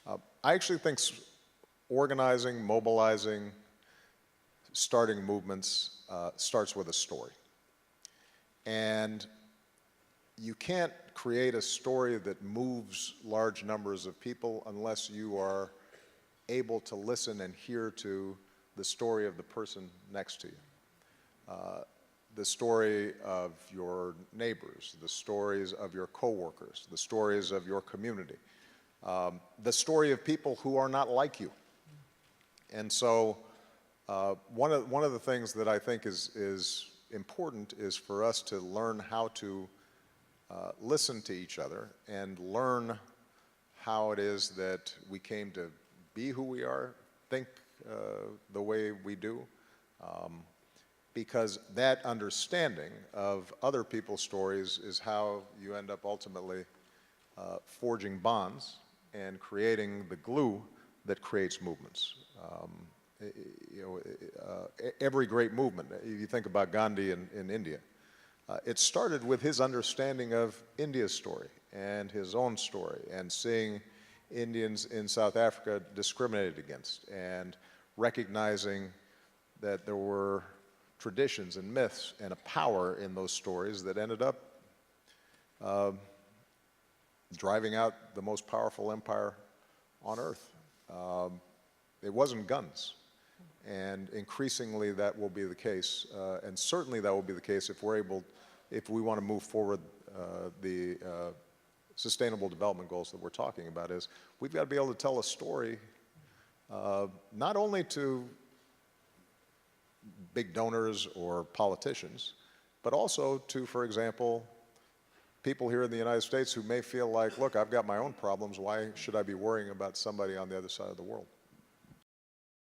I actually think organizing, mobilizing, starting movements starts with a story. And you can't create a story that moves large numbers of people unless you are able to listen and hear to the story of the person next to you. The story of your neighbors, the stories of your coworkers, the stories of your community, the story of people who are not like you. And so one of the things that I think is important is for us to learn how to listen to each other and learn how it is that we came to be who we are, think the way we do, because that understanding of other people's stories is how you end up ultimately forging bonds and creating the glue that creates movements. Every great movement, you think about Gandhi in India, it started with his understanding of India's story and his own story, and seeing Indians in South Africa discriminated against, and recognizing that there were traditions and myths and a power in those stories that ended up driving out the most powerful empire on earth. It wasn't guns. And increasingly that will be the case, and certainly that will be the case if we want to move forward the sustainable development goals that we're talking about. Is we've got to be able to tell a story not only to big donors or politicians, but also to, for example, people here in the United States who may feel like, look, I've got my own problems, why should I be worrying about somebody on the other side of the world?